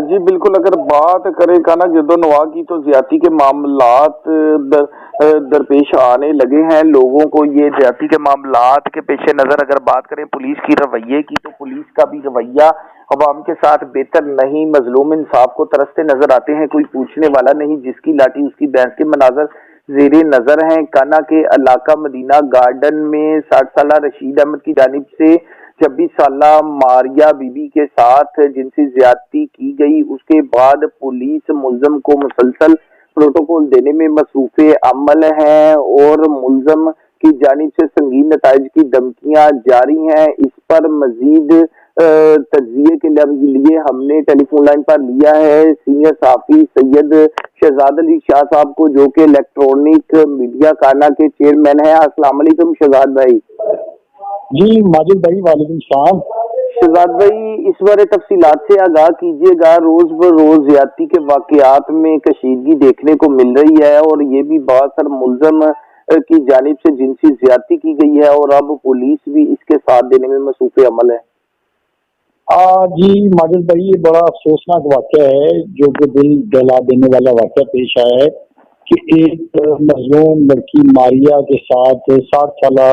جی بالکل، اگر بات کریں کانا جدو نواح کی تو زیادتی کے معاملات درپیش آنے لگے ہیں لوگوں کو۔ یہ زیادتی کے معاملات کے پیش نظر اگر بات کریں پولیس کی رویے کی، تو پولیس کا بھی رویہ عوام کے ساتھ بہتر نہیں۔ مظلوم انصاف کو ترستے نظر آتے ہیں، کوئی پوچھنے والا نہیں، جس کی لاٹھی اس کی بھینس کے مناظر زیر نظر ہیں۔ کانا کے علاقہ مدینہ گارڈن میں 60 سالہ رشید احمد کی جانب سے 26 سالہ ماریہ بی بی کے ساتھ جنسی زیادتی کی گئی۔ اس کے بعد پولیس ملزم کو مسلسل پروٹوکول دینے میں مصروف عمل ہے اور ملزم کی جانب سے سنگین نتائج کی دھمکیاں جاری ہیں۔ اس پر مزید تجزیے کے لیے ہم نے ٹیلی فون لائن پر لیا ہے سینئر صحافی سید شہزاد علی شاہ صاحب کو، جو کہ الیکٹرانک میڈیا کانا کے چیئرمین ہیں۔ السلام علیکم شہزاد بھائی۔ جی ماجد بھائی، وعلیکم السلام۔ شہزاد بھائی، اس بارے تفصیلات سے آگاہ کیجیے گا۔ روز بروز زیادتی کے واقعات میں کشیدگی دیکھنے کو مل رہی ہے اور یہ بھی باثر ملزم کی جانب سے جنسی زیادتی کی گئی ہے اور اب پولیس بھی اس کے ساتھ دینے میں مصروف عمل ہے۔ جی ماجد بھائی، یہ بڑا افسوسناک واقعہ ہے جو کہ دل دہلا دینے والا واقعہ پیش آیا ہے کہ ایک مظلوم لڑکی ماریہ کے ساتھ 60 سالہ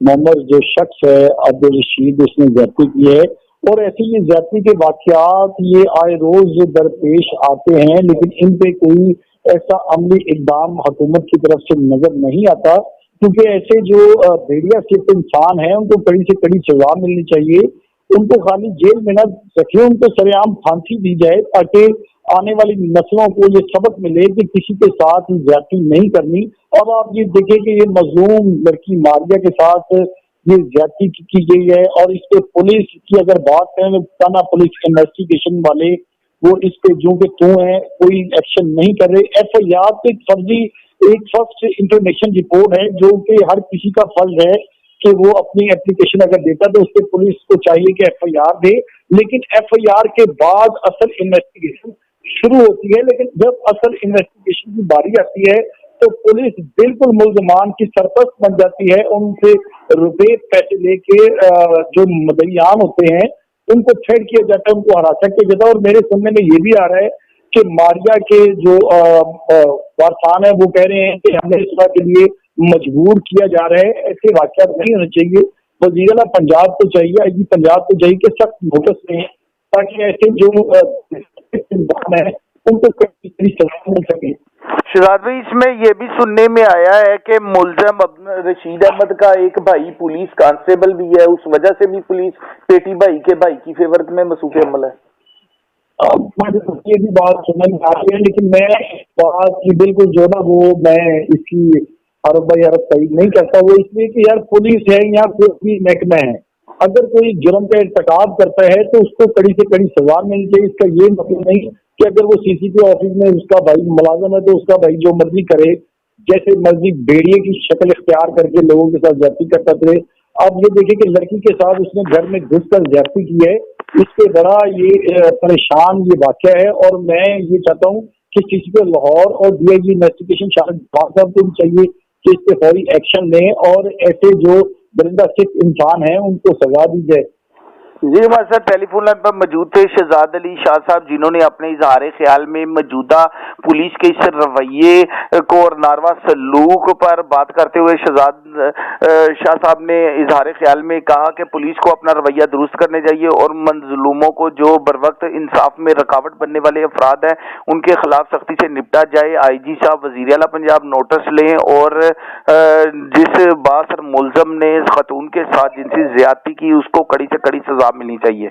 محمد جو شخص ہے عبدالرشید، اس نے زیادتی کی ہے۔ اور ایسے یہ زیادتی کے واقعات یہ آئے روز درپیش آتے ہیں، لیکن ان پہ کوئی ایسا عملی اقدام حکومت کی طرف سے نظر نہیں آتا، کیونکہ ایسے جو بھیڑیا صرف انسان ہیں ان کو کڑی سے کڑی سزا ملنی چاہیے۔ ان کو خالی جیل میں نہ رکھے، ان کو سر عام پھانسی دی جائے تاکہ آنے والی نسلوں کو یہ سبق ملے کہ کسی کے ساتھ زیادتی نہیں کرنی۔ اب آپ یہ دیکھیں کہ یہ مظلوم لڑکی ماریہ کے ساتھ یہ زیادتی کی گئی ہے اور اس پہ پولیس کی اگر بات کریں تو تھانہ پولیس انویسٹیگیشن والے وہ اس پہ جو کہ تو ہیں کوئی ایکشن نہیں کر رہے۔ ایف آئی آر تو ایک فرسٹ انفارمیشن رپورٹ ہے جو کہ ہر کسی کا فرض ہے کہ وہ اپنی اپلیکیشن اگر دیتا تو اس پہ پولیس کو چاہیے کہ ایف آئی آر دے، لیکن ایف آئی آر کے بعد اصل انویسٹیگیشن شروع ہوتی ہے۔ لیکن جب اصل انویسٹیگیشن کی باری آتی ہے تو پولیس بالکل ملزمان کی سرپرست بن جاتی ہے، ان سے روپے پیسے لے کے جو مدعیان ہوتے ہیں ان کو تھریٹ کیا جاتا ہے، ان کو ہراساں کیا جاتا ہے۔ اور میرے سننے میں یہ بھی آ رہا ہے کہ ماریہ کے جو وارثان ہیں وہ کہہ رہے ہیں کہ ہمیں اس بات کے لیے مجبور کیا جا رہا ہے۔ ایسے واقعات نہیں ہونے چاہیے۔ وزیر اعلیٰ پنجاب کو چاہیے، آئی جی پنجاب کو چاہیے کہ سخت نوٹس دیں تاکہ ایسے جو انسان ہیں ان کو سزا مل سکے۔ شہزاد بھائی، اس میں یہ بھی سننے میں آیا ہے کہ ملزم رشید احمد کا ایک بھائی پولیس کانسٹیبل بھی ہے، اس وجہ سے بھی پولیس بیٹی بھائی کے بھائی کی فیور میں مصروف عمل ہے۔ یہ بھی بات سننے میں آ رہی ہے، لیکن میں بات کی بالکل جو نا وہ میں اس کی عرب صحیح نہیں کرتا، وہ اس لیے کہ یار پولیس ہے یا کوئی بھی محکمہ ہے، اگر کوئی جرم کا ارتکاب کرتا ہے تو اس کو کڑی سے کڑی سزا ملنی چاہیے۔ اس کا یہ مطلب نہیں کہ اگر وہ سی سی ٹی آفس میں اس کا بھائی ملازم ہے تو اس کا بھائی جو مرضی کرے، جیسے مرضی بھیڑیے کی شکل اختیار کر کے لوگوں کے ساتھ زیادتی کرتا رہے۔ اب یہ دیکھیں کہ لڑکی کے ساتھ اس نے گھر میں گھس کر زیادتی کی ہے، اس پہ بڑا یہ پریشان یہ واقعہ ہے۔ اور میں یہ چاہتا ہوں کہ سی سی ٹی لاہور اور ڈی آئی جی انویسٹیگیشن شاہد صاحب کو بھی چاہیے کہ اس پہ فوری ایکشن لیں اور ایسے جو درندہ صرف انسان ہیں ان کو سزا دی جائے۔ جی ہمارے ساتھ ٹیلی فون لائن پر موجود تھے شہزاد علی شاہ صاحب، جنہوں نے اپنے اظہار خیال میں موجودہ پولیس کے اس رویے کو اور ناروا سلوک پر بات کرتے ہوئے شہزاد شاہ صاحب نے اظہار خیال میں کہا کہ پولیس کو اپنا رویہ درست کرنے چاہیے اور مظلوموں کو جو بروقت انصاف میں رکاوٹ بننے والے افراد ہیں ان کے خلاف سختی سے نپٹا جائے۔ آئی جی صاحب وزیر اعلیٰ پنجاب نوٹس لیں اور جس باثر ملزم نے خاتون کے ساتھ جنسی زیادتی کی اس کو کڑی سے کڑی سزا ملنی چاہیے۔